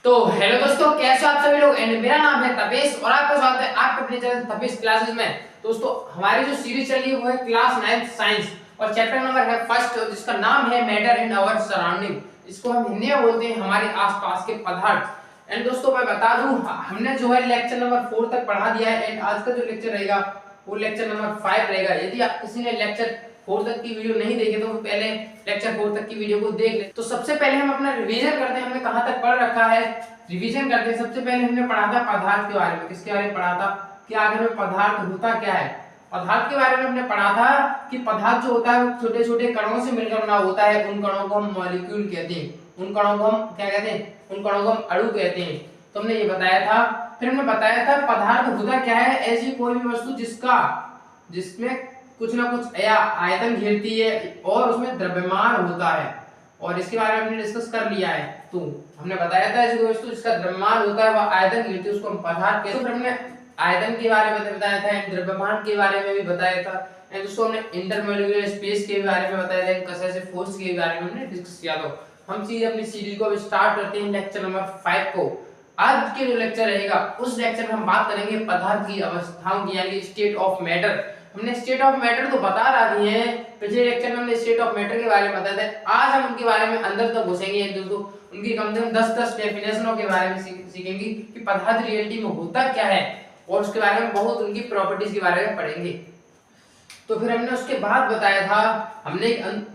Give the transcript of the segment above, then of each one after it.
तो हेलो दोस्तों, कैसे हो आप सभी लोग। एंड मेरा नाम है तपेश और आपका स्वागत है आपके अपने चैनल तपेश क्लासेस में। दोस्तों, हमारी जो सीरीज चल रही है वो है क्लास 9th साइंस और चैप्टर नंबर है फर्स्ट, जिसका नाम है मैटर इन आवर सराउंडिंग। इसको हम हिंदी में बोलते हैं हमारे आसपास के पदार्थ। एंड दोस्तों, मैं बता दूं, हमने जो है लेक्चर नंबर 4 तक पढ़ा दिया है एंड आज का जो लेक्चर रहेगा वो लेक्चर नंबर 5 रहेगा। यदि आप किसी ने लेक्चर 4 तक की वीडियो नहीं देखी तो पहले लेक्चर 4 तक की वीडियो को देख ले। तो सबसे पहले हम अपना रिवीजन करते हैं, हमने कहां तक पढ़ रखा है। रिवीजन करते हैं। सबसे पहले हमने पढ़ा था पदार्थ के बारे में। किसके बारे में पढ़ा था कि आखिर में पदार्थ होता क्या है। पदार्थ के बारे में हमने पढ़ा था कि पदार्थ जो होता है वो छोटे छोटे कणों से मिलकर बना होता है। उन कणों को हम मॉलिक्यूल कहते हैं। उन कणों को हम क्या कहते हैं? उन कणों को हम अणु कहते हैं। तो हमने ये बताया था। फिर हमने बताया था पदार्थ होता क्या है। ऐसी कोई भी वस्तु जिसमें कुछ ना कुछ या आयतन घेरती है और उसमें द्रव्यमान होता है, और इसके बारे में हमने डिस्कस कर लिया है। तो हमने बताया था ऐसी वस्तु जिसका द्रव्यमान होता है वह आयतन घेरती है, उसको हम पदार्थ कहते हैं। फिर हमने आयतन के बारे में बताया था, द्रव्यमान के बारे में भी बताया था, एंड दोस्तों हमने इंटरमोलिकुलर स्पेस के बारे में बताया था, कैसे फोर्स के बारे में हमने डिस्कस किया। तो हम सीधे अपनी सीरीज को अब स्टार्ट करते हैं लेक्चर नंबर 5 को। आज के जो लेक्चर रहेगा उस लेक्चर में हम बात करेंगे पदार्थ की अवस्थाओं की, यानी स्टेट ऑफ मैटर। हमने स्टेट ऑफ मैटर तो बता रहा दिए हैं, पिछले लेक्चर में हमने स्टेट ऑफ मैटर के बारे में बताया था। आज हम उनके बारे में अंदर तक घुसेंगे दोस्तों। उनकी कम से कम 10 डेफिनेशनों के बारे में सीखेंगे कि पदार्थ रियलिटी में होता क्या है, और उसके बारे में बहुत उनकी प्रॉपर्टीज के बारे में पढ़ेंगे। तो फिर हमने उसके बाद बताया था, हमने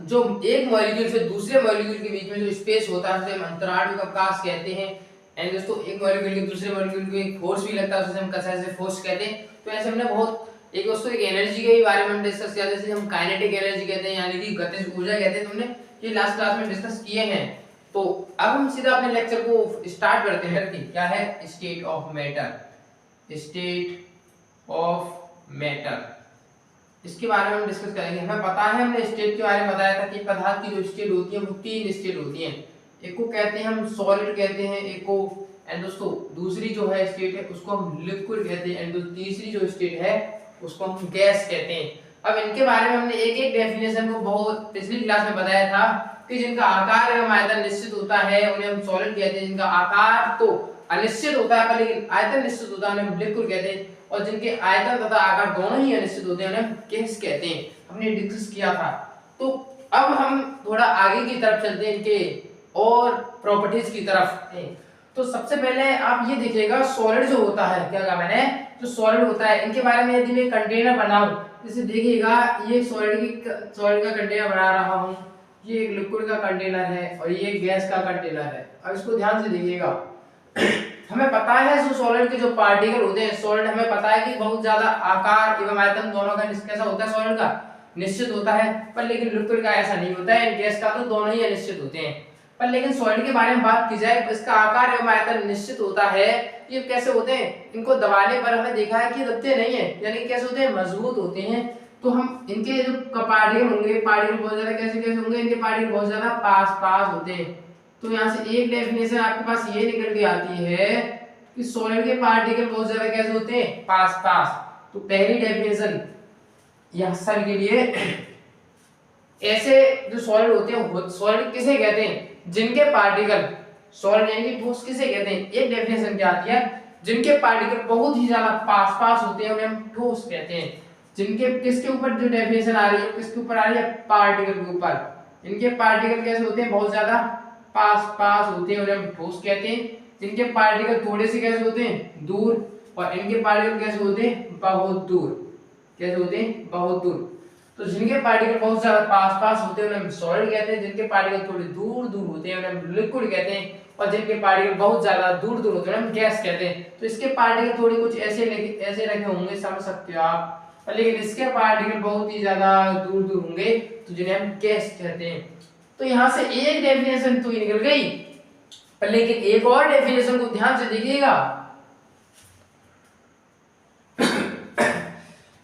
जो एक मॉलिक्यूल से दूसरे मॉलिक्यूल के बीच में जो स्पेस होता है उसे हम अंतराणु अवकाश कहते हैं। एंड दोस्तों, एक मॉलिक्यूल के दूसरे मॉलिक्यूल को एक फोर्स भी लगता है, उसे हम कैसे फोर्स कहते हैं। तो ऐसे हमने बहुत एक दोस्तों एक एनर्जी के बारे में डिस्कस किया, जैसे हम काइनेटिक एनर्जी कहते हैं, यानी कि गतिज ऊर्जा कहते हैं। तुमने ये लास्ट क्लास में डिस्कस किए हैं। तो अब हम सीधा अपने लेक्चर को स्टार्ट करते हैं कि क्या है state of matter. State of matter, इसके बारे में हम डिस्कस करेंगे। हमें पता है, हमने स्टेट के बारे में बताया था कि पदार्थ की जो स्टेट होती है वो 3 स्टेट होती हैं। एक को कहते हैं हम सॉलिड कहते हैं, एक को एंड दोस्तों दूसरी जो है स्टेट है उसको हम लिक्विड कहते हैं, एंड तीसरी जो स्टेट है उसको हम गैस कहते हैं। अब इनके बारे में हमने एक एक डेफिनेशन को बहुत पिछली क्लास में बताया था कि जिनका आकार एवं आयतन निश्चित होता है उन्हें हम सॉलिड कहते हैं, जिनका आकार तो अनिश्चित होता है लेकिन आयतन निश्चित होता है उन्हें हम लिक्विड कहते हैं, और जिनके आयतन तथा आकार दोनों ही अनिश्चित होते हैं उन्हें हम गैस कहते हैं। हमने डिस्कस किया था। तो अब हम थोड़ा आगे की तरफ चलते हैं, इनके और प्रॉपर्टीज की तरफ। तो सबसे पहले आप ये देखिएगा, सॉलिड जो होता है, क्या कहा मैंने, जो सॉलिड होता है इनके बारे में यदि मैं कंटेनर बनाऊं, जैसे देखिएगा ये सॉलिड का कंटेनर बना रहा हूं, ये एक लिक्विड का कंटेनर है और ये गैस का कंटेनर है। अब इसको ध्यान से देखिएगा। हमें पता है जो सॉलिड के जो पार्टिकल होते हैं, सॉलिड हमें पता है कि बहुत ज्यादा आकार एवं आयतन दोनों का कैसा होता है, सॉलिड का निश्चित होता है, पर लेकिन लिक्विड का ऐसा नहीं होता है, गैस का तो दोनों ही अनिश्चित होते हैं। पर लेकिन सॉलिड के बारे में बात की जाए, इसका आकार एवं आयतन निश्चित होता है। ये कैसे होते हैं, इनको दबाने पर हमें देखा है कि दबते नहीं है, यानी कैसे होते हैं, मजबूत होते हैं। तो हम इनके जो पार्टिकल होंगे, पार्टिकल बहुत ज्यादा कैसे होंगे, इनके पार्टिकल बहुत ज्यादा पास पास होते हैं। तो यहाँ से एक डेफिनेशन आपके पास ये निकल के आती है कि सॉलिड के पार्टिकल बहुत ज्यादा कैसे होते हैं, पास पास। तो पहली डेफिनेशन यहाँ सर के लिए, ऐसे जो सॉलिड होते हैं, सॉलिड किसे कहते हैं, जिनके पार्टिकल सॉलिड यानी कि ठोस किसे कहते हैं। एक डेफिनेशन क्या आती है, जिनके पार्टिकल बहुत ही ज्यादा पास पास होते हैं उन्हें हम ठोस कहते हैं। जिनके किसके ऊपर जो डेफिनेशन आ रही है, किसके ऊपर आ रही है, पार्टिकल के ऊपर। इनके पार्टिकल कैसे होते हैं, बहुत ज्यादा पास पास होते हैं उन्हें हम ठोस कहते हैं। जिनके पार्टिकल थोड़े से कैसे होते हैं, दूर, और इनके पार्टिकल कैसे होते हैं, बहुत दूर। कैसे होते हैं, बहुत दूर। तो जिनके पार्टिकल बहुत ज्यादा पास पास होते हैं उन्हें हम सॉलिड कहते हैं, जिनके पार्टिकल थोड़े दूर दूर होते हैं उन्हें हम लिक्विड कहते हैं, और जिनके पार्टिकल बहुत ज्यादा दूर दूर होते हैं हम गैस कहते हैं। तो इसके पार्टिकल थोड़ी कुछ ऐसे रखे होंगे, समझ सकते हो आप, लेकिन इसके पार्टिकल बहुत ही ज्यादा दूर दूर होंगे तो जिन्हें हम गैस कहते हैं। तो यहाँ से एक डेफिनेशन तो निकल गई, लेकिन एक और डेफिनेशन को ध्यान से देखिएगा।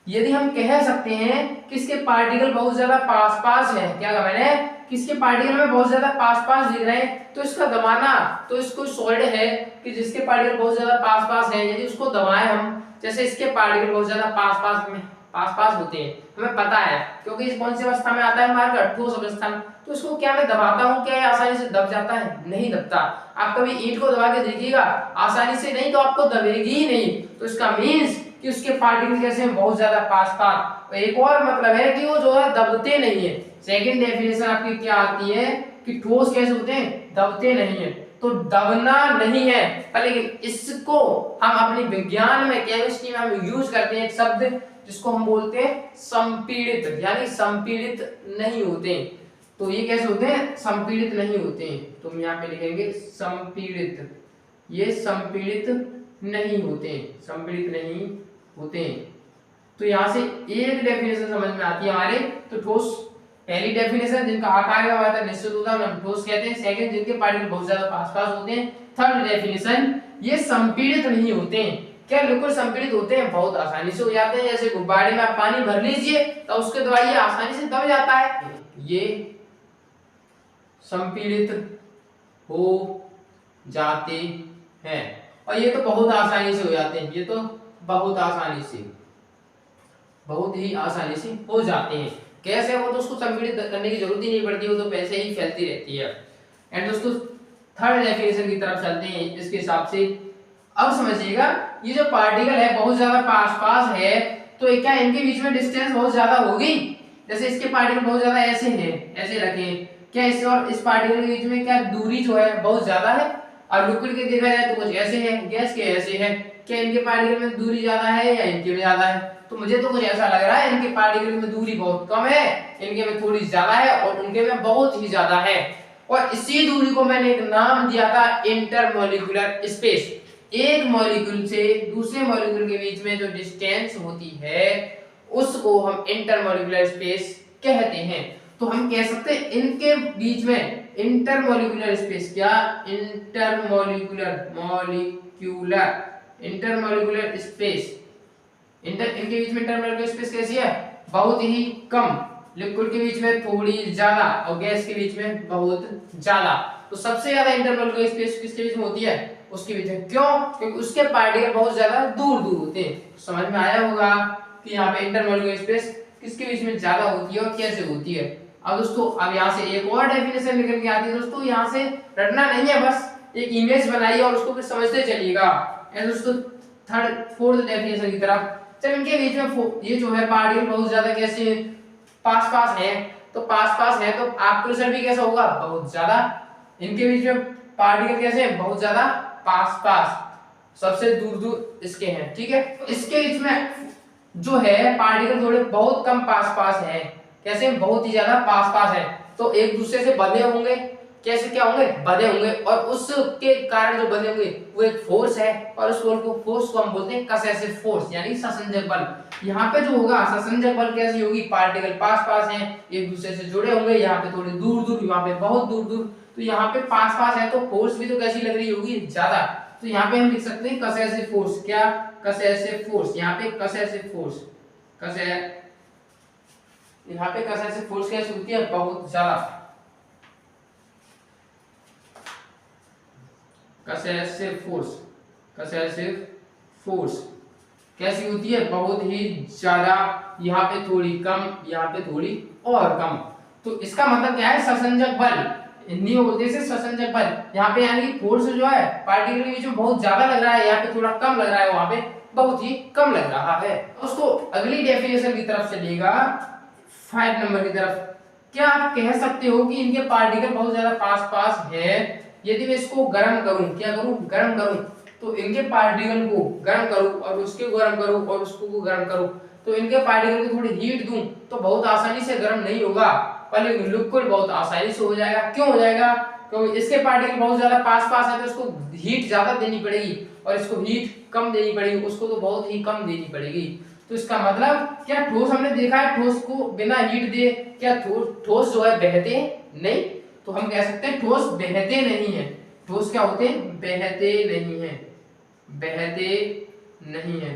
यदि हम कह सकते हैं कि इसके पार्टिकल बहुत ज्यादा पास पास हैं, क्या कहा मैंने, किसके पार्टिकल में बहुत ज्यादा पास पास दिख रहे हैं, तो इसका दबाना, तो इसको सॉलिड है कि जिसके पार्टिकल बहुत ज्यादा पास पास हैं, यदि उसको दबाएं हम, जैसे इसके पार्टिकल बहुत ज्यादा पास पास में पास पास होते हैं, हमें पता है, क्योंकि इस कौन सी अवस्था में आता है हमारे का ठोस अवस्था में। तो इसको क्या मैं दबाता हूँ, क्या ये आसानी से दब जाता है? नहीं दबता। आप कभी ईंट को दबा के देखिएगा, आसानी से नहीं तो आपको दबेगी ही नहीं। तो इसका मीन्स कि उसके पार्टिकल कैसे हैं, बहुत ज्यादा पास पास। और एक और मतलब है कि वो जो है दबते नहीं है। सेकंड डेफिनेशन आपकी क्या आती है कि ठोस कैसे होते हैं, दबते नहीं है। तो दबना नहीं है, लेकिन इसको हम अपने विज्ञान में, केमिस्ट्री में हम यूज करते हैं एक शब्द जिसको हम बोलते हैं संपीड़ित, यानी संपीड़ित नहीं होते। तो ये कैसे होते हैं, संपीड़ित नहीं होते हैं। तो हम यहाँ पे लिखेंगे संपीड़ित, ये संपीड़ित नहीं होते हैं, संपीड़ित नहीं होते हैं। तो यहाँ से एक डेफिनेशन समझ में आती है हमारे। तो ठोस पहली डेफिनेशन, जिनका आकार का वाता निश्चित होता है हम ठोस कहते हैं। सेकंड, जिनके पार्टिकल बहुत ज्यादा पास पास होते हैं। थर्ड डेफिनेशन, ये संपीड़ित नहीं होते हैं। क्या बिल्कुल संपीड़ित होते हैं? बहुत आसानी से हो जाते हैं। जैसे गुब्बारे में आप पानी भर लीजिए तो उसके द्वारा ये आसानी से दब जाता है। ये संपीड़ित हो जाते हैं, और ये तो बहुत आसानी से हो जाते हैं। ये तो बहुत आसानी से, बहुत ही आसानी से हो जाते हैं। कैसे? वो तो उसको संपीड़ित करने की जरूरत ही नहीं पड़ती, वो तो वैसे ही फैलती रहती है। एंड दोस्तों थर्ड डेफिनेशन की तरफ चलते हैं। इसके हिसाब से अब समझिएगा, ये जो पार्टिकल है बहुत ज्यादा पास पास है, तो क्या इनके बीच में डिस्टेंस बहुत ज्यादा होगी? जैसे इसके पार्टिकल बहुत ज्यादा ऐसे हैं, ऐसे रखें, क्या इससे और इस पार्टिकल के बीच में क्या दूरी जो है बहुत ज्यादा है? और लिक्विड के देखा जाए तो कुछ ऐसे है, गैस के ऐसे है। क्या इनके पार्टिकल में दूरी ज्यादा है या इनके में ज्यादा है? तो मुझे तो कुछ ऐसा लग रहा है इनके पार्टिकल में दूरी बहुत कम है, इनके में थोड़ी ज्यादा है, और उनके में बहुत ही ज्यादा है। और इसी दूरी को मैंने एक नाम दिया था इंटरमॉलिक्यूलर स्पेस। एक मॉलिक्यूल से दूसरे मॉलिक्यूल के बीच में जो डिस्टेंस होती है उसको हम इंटरमॉलिक्यूलर स्पेस कहते हैं। तो हम कह सकते हैं इनके बीच में इंटरमॉलिक्यूलर स्पेस, क्या इंटरमॉलिक्यूलर इंटरमॉलिक्यूलर स्पेस, इनके बीच में इंटरमॉलिक्यूलर स्पेस कैसी है? बहुत ही कम। लिक्विड के बीच में थोड़ी ज्यादा और गैस के बीच में बहुत ज्यादा। तो सबसे ज्यादा इंटरमॉलिक्यूलर स्पेस किसके बीच में होती है? उसके बीच में। क्यों? क्योंकि उसके पार्टिकल बहुत ज्यादा दूर दूर होते हैं। समझ में आया होगा कि यहाँ पे इंटरमॉलिक्यूलर स्पेस किसके बीच में ज्यादा होती है और कैसे होती है। अब दोस्तों अब यहाँ से एक और डेफिनेशन निकल के आती है। दोस्तों यहाँ से रटना नहीं है, बस एक इमेज बनाइए और उसको फिर समझते चलिएगा। दोस्तों थर्ड फोर्थ डेफिनेशन की तरफ, जब इनके बीच में ये जो है पार्टिकल बहुत ज्यादा कैसे पास पास है, तो पास पास है तो आप प्रेशर भी कैसा होगा? बहुत ज्यादा। इनके बीच में पार्टिकल कैसे हैं? बहुत ज्यादा पास पास, सबसे दूर दूर इसके हैं, ठीक है। तो इसके बीच में जो है पार्टिकल थोड़े बहुत कम पास पास है। कैसे? बहुत ही ज्यादा पास पास है, तो एक दूसरे से बंधे होंगे। कैसे क्या होंगे? बंधे होंगे, और उसके कारण जो बंधे होंगे वो एक फोर्स है, और उस फोर्स को हम बोलते हैं कसेसिव फोर्स, यानी ससंजक बल। यहाँ पे जो होगा ससंजक बल कैसी होगी? पार्टिकल पास पास हैं, एक दूसरे से जुड़े होंगे, यहाँ पे थोड़े दूर दूर, यहाँ पे बहुत दूर दूर। तो यहाँ पे पास पास है तो फोर्स भी तो कैसी लग रही होगी? ज्यादा। तो यहाँ पे हम लिख सकते हैं कसेसिव फोर्स। क्या? कसेसिव फोर्स। यहाँ पे कसेसिव फोर्स, यहाँ पे कसेसिव फोर्स कैसी होती है? बहुत ज्यादा। कसेसिव फोर्स कैसी होती है? बहुत ही ज्यादा। यहाँ पे थोड़ी कम, यहाँ पे थोड़ी और कम। तो इसका मतलब क्या है? ससंजक बल। हिंदी में बोलते हैं ससंजक बल। यहाँ पे यानी कि फोर्स जो है पार्टिकल के बीच में बहुत ज्यादा लग रहा है, यहाँ पे थोड़ा कम लग रहा है, वहां पे बहुत ही कम लग रहा है। उसको अगली डेफिनेशन की तरफ चलिएगा, 5 नंबर की तरफ। क्या आप कह सकते हो कि इनके पार्टिकल बहुत ज्यादा पास पास है, यदि मैं इसको गर्म करूं, क्या करूं? गर्म करूं, तो इनके पार्टिकल को गर्म करूं और उसके गर्म करूं और उसको गर्म करूं, तो इनके पार्टिकल को थोड़ी हीट दूं तो बहुत आसानी से गर्म नहीं होगा, पर लिक्विड बहुत आसानी से हो जाएगा। क्यों हो जाएगा? क्योंकि इसके पार्टिकल बहुत ज्यादा पास पास है तो इसको हीट ज्यादा देनी पड़ेगी, और इसको हीट कम देनी पड़ेगी, उसको तो बहुत ही कम देनी पड़ेगी। तो इसका मतलब क्या ठोस हमने देखा है ठोस को बिना हीट दिए क्या ठोस जो है बहते नहीं? तो हम कह सकते हैं ठोस बहते नहीं है। ठोस क्या होते हैं? बहते नहीं है, बहते नहीं है।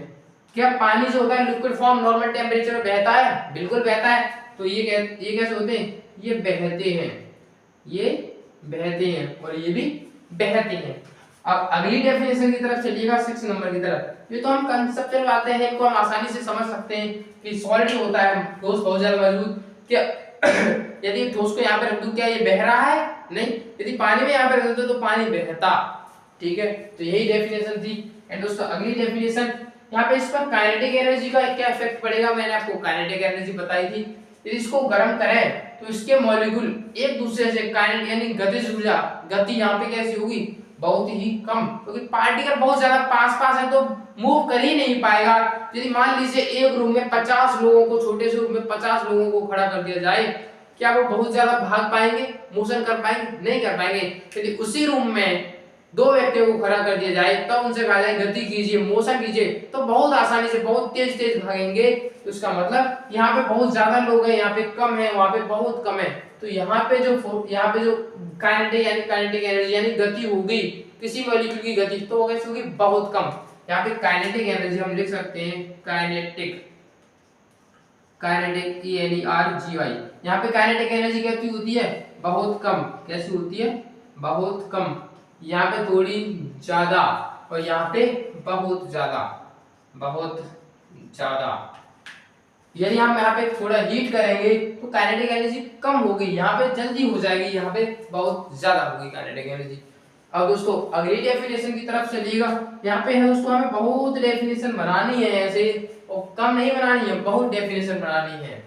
क्या पानी जो होता है लिक्विड फॉर्म नॉर्मल टेम्परेचर में बहता है? बिल्कुल बहता है। तो ये कैसे होते हैं? ये बहते हैं, ये बहते हैं और ये भी बहते हैं। अब अगली डेफिनेशन की तरफ चलिएगा 6 नंबर की तरफ। ये तो हम कंसेप्चुअल बातें हैं, इनको हम आसानी से समझ सकते हैं कि सॉलिड होता है ठोस बहुत ज्यादा मजबूत। क्या यदि ठोस को यहाँ पे रख दूं, क्या ये बह रहा है? नहीं। यदि पानी में यहाँ पे रख दूं तो पानी बहता। ठीक है, तो यही डेफिनेशन थी। एंड दोस्तों अगली डेफिनेशन, यहाँ पे इस पर काइनेटिक एनर्जी का क्या इफेक्ट पड़ेगा, मैंने आपको काइनेटिक एनर्जी बताई थी। यदि इसको गर्म करें तो इसके मॉलिक्यूल एक दूसरे से काइनेटिक यानी गतिज ऊर्जा, गति यहाँ पे कैसी होगी? बहुत ही कम, क्योंकि पार्टिकल बहुत ज्यादा पास पास है तो मूव कर ही नहीं पाएगा। यदि मान लीजिए एक रूम में 50 लोगों को, छोटे से रूम में 50 लोगों को खड़ा कर दिया जाए, क्या वो बहुत ज्यादा भाग पाएंगे, मोशन कर पाएंगे? नहीं कर पाएंगे। यदि उसी रूम में 2 व्यक्तियों को खड़ा कर दिया जाए, तब उनसे कहा जाए गति कीजिए, मोशन कीजिए, तो बहुत आसानी से बहुत तेज तेज भागेंगे। तो इसका मतलब यहाँ पे बहुत ज्यादा लोग हैं, यहाँ पे कम है, वहां पे बहुत कम है। तो यहाँ पे जो काइनेटिक एनर्जी यानी गति होगी किसी मॉलिक्यूल की गति, तो वो कैसी होगी? बहुत कम। यहाँ पे काइनेटिक एनर्जी हम लिख सकते हैं काइनेटिक ENERGY। यहाँ पे काइनेटिक एनर्जी कैसी होती है? बहुत कम। कैसी होती है? बहुत कम। यहाँ पे थोड़ी ज्यादा और यहाँ पे बहुत ज्यादा, बहुत ज्यादा। यदि हम यहाँ पे थोड़ा हीट करेंगे तो काइनेटिक एनर्जी कम होगी, यहाँ पे जल्दी हो जाएगी, यहाँ पे बहुत ज्यादा होगी काइनेटिक एनर्जी। अब दोस्तों अगली डेफिनेशन की तरफ चलिएगा। यहाँ पे है दोस्तों हमें बहुत डेफिनेशन बनानी है ऐसे, और कम नहीं बनानी है, बहुत डेफिनेशन बनानी है।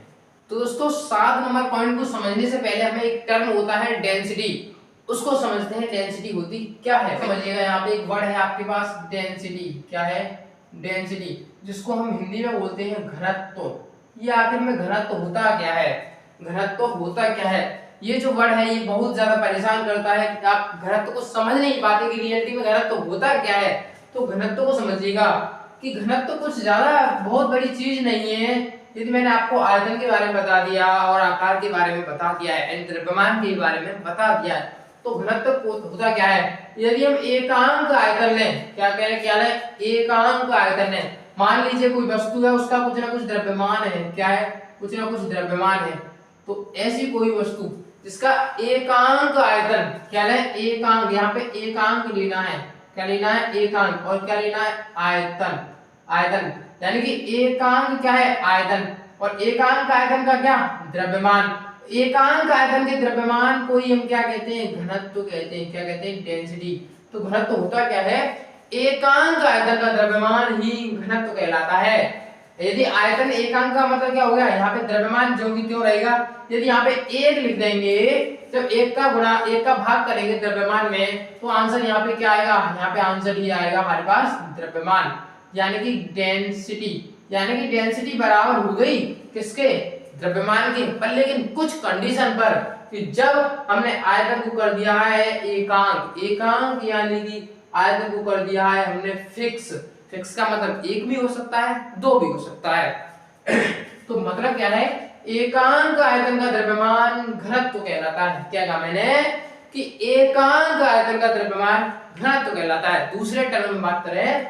तो दोस्तों 7 नंबर पॉइंट को समझने से पहले हमें एक टर्म होता है डेंसिटी, उसको समझते हैं। डेंसिटी होती क्या है समझिएगा। यहाँ पे एक वर्ड है आपके पास डेंसिटी। क्या है? डेंसिटी, जिसको हम हिंदी में बोलते हैं घनत्व। ये आखिर में घनत्व होता क्या है? घनत्व होता क्या है? ये जो वर्ड है ये बहुत ज्यादा परेशान करता है कि आप घनत्व को समझ नहीं पाते कि रियलिटी में घनत्व होता क्या है। तो घनत्व को समझिएगा कि घनत्व कुछ ज्यादा बहुत बड़ी चीज नहीं है। यदि मैंने आपको आयतन के बारे में बता दिया और आकार के बारे में बता दिया है, द्रव्यमान के बारे में बता दिया है, तो घनत्व होता क्या है? यदि हम एकांक आयतन लें, क्या कह रहे? क्या लें? एकांक आयतन लें। मान लीजिए कोई वस्तु है, उसका कुछ ना कुछ द्रव्यमान है। क्या है? कुछ ना कुछ द्रव्यमान है। तो ऐसी कोई वस्तु जिसका एकांक आयतन, क्या लें? एकांक। यहाँ पे एकांक लेना है। क्या लेना है? एकांक। और क्या लेना है? आयतन। आयतन यानी कि एकांक क्या है? आयतन। और एकांक आयतन का क्या? द्रव्यमान। एकांक आयतन के द्रव्यमान को ही हम क्या कहते हैं? घनत्व कहते हैं। क्या कहते हैं? डेंसिटी। तो घनत्व होता क्या है? एकांक आयतन का द्रव्यमान ही घनत्व कहलाता है। यदि आयतन एकांक का मतलब क्या हो गया? यहाँ पे द्रव्यमान जो भी क्यों रहेगा। यदि यहाँ पे 1 लिख देंगे, जब 1 का भाग करेंगे द्रव्यमान में, तो आंसर यहाँ पे क्या आएगा? यहाँ पे आंसर ये आएगा हमारे पास द्रव्यमान, यानी कि डेंसिटी। यानी कि डेंसिटी बराबर हो गई किसके? द्रव्यमान की। पर लेकिन कुछ कंडीशन पर, कि जब हमने आयतन को कर दिया है एकांक, एकांक यानी कि आयतन को कर दिया है हमने फिक्स। फिक्स का मतलब 1 भी हो सकता है, 2 भी हो सकता है। तो मतलब क्या है? एकांक आयतन का द्रव्यमान घनत्व कहलाता है। क्या कहा मैंने? कि एकांक आयतन का द्रव्यमान घनत्व कहलाता है। दूसरे टर्म में बात करें,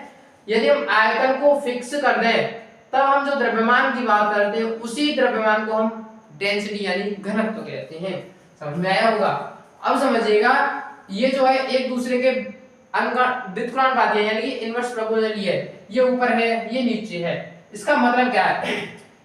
यदि हम आयतन को फिक्स कर दें, तब हम जो द्रव्यमान की बात करते हैं उसी द्रव्यमान को हम डेंसिटी यानी घनत्व कहते हैं। समझ में आया होगा? अब समझिएगा, ये जो है एक दूसरे के व्युत्क्रमानुपाती है, यानी कि इनवर्स प्रोपोर्शनल है। ये ऊपर है, ये नीचे है। इसका मतलब क्या है?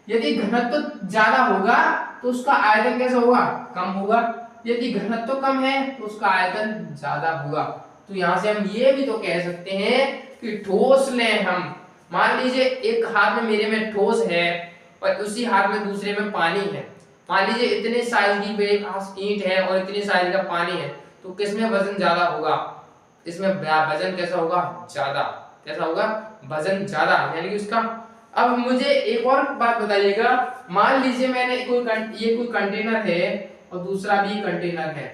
यदि घनत्व ज्यादा होगा तो उसका आयतन कैसा होगा? कम होगा। यदि घनत्व कम है तो उसका आयतन ज्यादा होगा। तो यहाँ से हम ये भी तो कह सकते हैं कि ठोस लें हम, मान लीजिए एक हाथ में मेरे में ठोस है और उसी हाथ में दूसरे में पानी है। मान लीजिए इतने साइज की मेरे पास ईंट है और इतने साइज का पानी है, तो किसमें वजन ज्यादा होगा? इसमें वजन कैसा होगा? ज्यादा। कैसा होगा? वजन ज्यादा, यानी कि उसका। अब मुझे एक और बात बताइएगा, मान लीजिए मैंने ये कोई कंटेनर है और दूसरा भी कंटेनर है।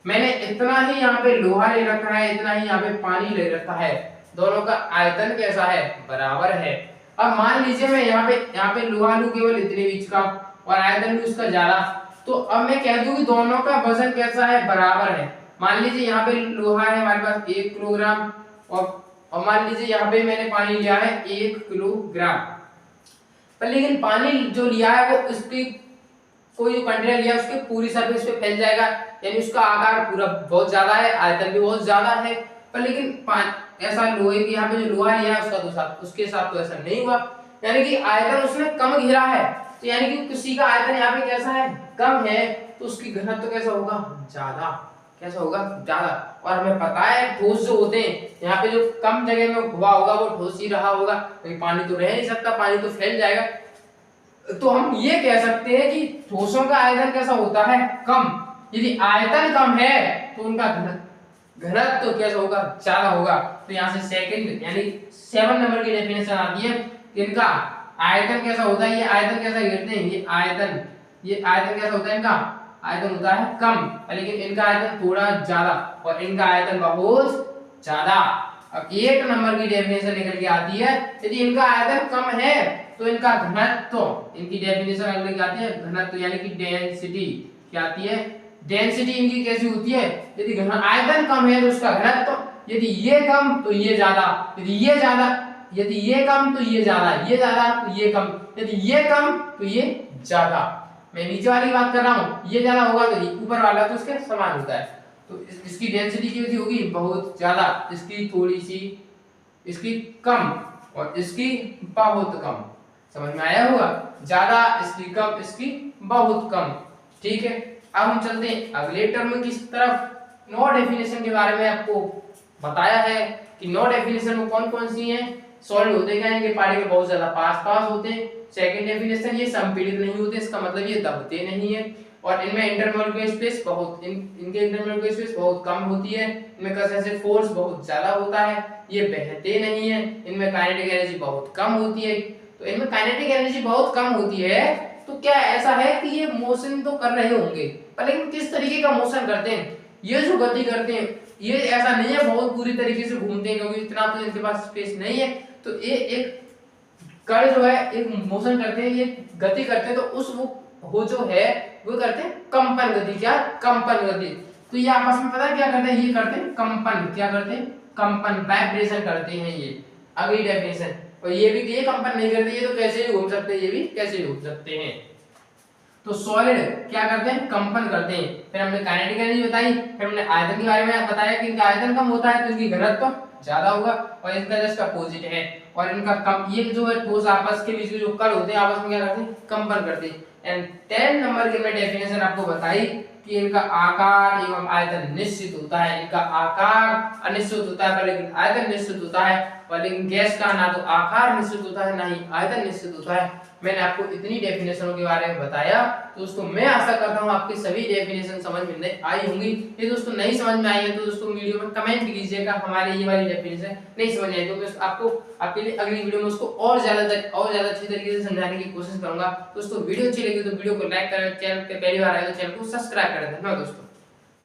मैंने इतना ही यहाँ पे लोहा ले रखा है, इतना ही यहाँ पे पानी ले रखा है। दोनों का आयतन कैसा है? बराबर है। अब मान लीजिए मैं यहाँ पे लोहा लूं केवल इतने बीच का और आयतन भी उसका ज्यादा, तो अब मैं कह दूं कि दोनों का वजन कैसा है? बराबर है। मान लीजिए यहाँ पे लोहा है हमारे पास 1 किलोग्राम और मान लीजिए यहाँ पे मैंने पानी लिया है 1 किलोग्राम। पर लेकिन पानी जो लिया है वो उसकी कोई जो कंटेनर लिया उसके पूरी सरफेस पे फैल जाएगा, यानी उसका आकार पूरा बहुत ज्यादा है, आयतन भी बहुत ज्यादा है। पर लेकिन ऐसा लोहे की यहाँ पे जो लोहा लिया है उसका उसके साथ तो ऐसा नहीं हुआ, यानी कि आयतन उसने कम घेरा है। तो यानी कि किसी का आयतन यहाँ पे कैसा है, कम है, तो उसकी घनत्व तो कैसा होगा, ज्यादा। कैसा होगा, ज्यादा। और हमें पता है ठोस जो होते हैं यहाँ पे जो कम जगह में हुआ होगा वो ठोस ही रहा होगा, क्योंकि पानी तो रह नहीं सकता, पानी तो फैल जाएगा। तो हम ये कह सकते हैं कि ठोसों का आयतन कैसा होता है, कम। यदि आयतन कम है तो उनका घनत्व तो कैसा होगा, ज्यादा होगा। तो यहाँ से सेकंड यानी 7 नंबर की डेफिनेशन आती है, इनका आयतन कैसा होता है, ये आयतन कैसा गिरते हैं, ये आयतन कैसा होता है, इनका आयतन होता है कम, लेकिन इनका आयतन थोड़ा ज्यादा, और इनका आयतन बहुत ज्यादा। अब 8 नंबर की डेफिनेशन निकल के आती है, यदि इनका आयतन कम है तो इनका घनत्व, इनकी डेफिनेशन निकल के आती है घनत्व यानी कि डेंसिटी। क्या आती है, डेंसिटी इनकी कैसी होती है, यदि आयतन कम है तो उसका घनत्व, यदि ये कम तो ये ज्यादा, यदि ये ज्यादा, यदि ये कम तो ये ज्यादा, ये ज्यादा तो ये कम, यदि ये कम तो ये ज्यादा। मैं नीचे वाली बात कर रहा हूं, ये ज्यादा होगा तो ऊपर वाला तो उसके समान होता है। तो इसकी डेंसिटी कैसी होगी, बहुत ज्यादा, इसकी थोड़ी सी, इसकी कम, और इसकी बहुत कम। समझ में आया होगा, ज्यादा इसकी कम, इसकी बहुत कम। ठीक है, अब हम चलते हैं अगले टर्म की तरफ। 9 डेफिनेशन के बारे में आपको बताया है कि 9 डेफिनेशन में कौन कौन सी हैं। सॉलिड होते क्या है कि पानी के बहुत ज्यादा पास होते हैं। सेकंड डेफिनेशन, ये संपीड़ित नहीं होते, इसका मतलब ये दबते नहीं है, और इनमें इंटरमोलिकुलर स्पेस बहुत इनके इंटरमोलिकुलर स्पेस बहुत कम होती है। इनमें कंसेंट्रेशन फोर्स बहुत ज्यादा होता है, ये बहते नहीं है। इनमें काइनेटिक एनर्जी बहुत कम होती है। तो इनमें काइनेटिक एनर्जी बहुत कम होती है, तो क्या ऐसा है कि ये मोशन तो कर रहे होंगे, पर लेकिन किस तरीके का मोशन करते हैं, ये जो गति करते हैं, ये ऐसा नहीं है बहुत पूरी तरीके से घूमते हैं, क्योंकि इतना तो इनके पास स्पेस नहीं है। तो ये एक कण जो है एक मोशन करते हैं, ये गति करते हैं, तो उस वो जो है वो करते हैं कंपन गति। क्या, कंपन गति। तो ये आपस में पता है क्या करते हैं, ये करते हैं कंपन। क्या करते हैं, कंपन, वाइब्रेशन करते हैं ये। अगली डेफिनेशन, और ये भी ये कंपन नहीं करते, ये तो कैसे भी घूम सकते हैं, ये भी कैसे भी घूम सकते हैं। तो सॉलिड क्या करते हैं, कंपन करते हैं। फिर हमने काइनेटिक एनर्जी बताई, फिर हमने आयतन के बारे में बताया कि इनका आयतन कम होता है तो इनकी घनत्व ज्यादा होगा, और इनका जस्ट अपोजिट है। और इनका कम, ये जो है ठोस आपस के बीच में जो कण होते हैं आपस में क्या करते हैं, कंपन करते हैं। एंड 10 नंबर की मैं डेफिनेशन आपको बताई कि इनका आकार एवं आयतन निश्चित होता है। इनका आकार अनिश्चित होता है, पर लेकिन आयतन निश्चित होता है। पर लेकिन गैस का ना तो आकार निश्चित होता है, ना ही आयतन निश्चित होता है। मैंने आपको इतनी डेफिनेशनों के बारे में बताया। दोस्तों मैं आशा करता हूँ आपकी सभी डेफिनेशन समझ में आई होंगी। ये दोस्तों नहीं समझ में आई है तो दोस्तों वीडियो में कमेंट कीजिएगा, हमारे ये वाली डेफिनेशन नहीं समझ आई तो मैं आपको आपके लिए अगली वीडियो में उसको और ज्यादा अच्छी तरीके से समझाने की कोशिश करूंगा। दोस्तों वीडियो अच्छी लगी तो वीडियो को लाइक करें, चैनल पे पहली बार आए तो चैनल को सब्सक्राइब कर दें। धन्यवाद दोस्तों।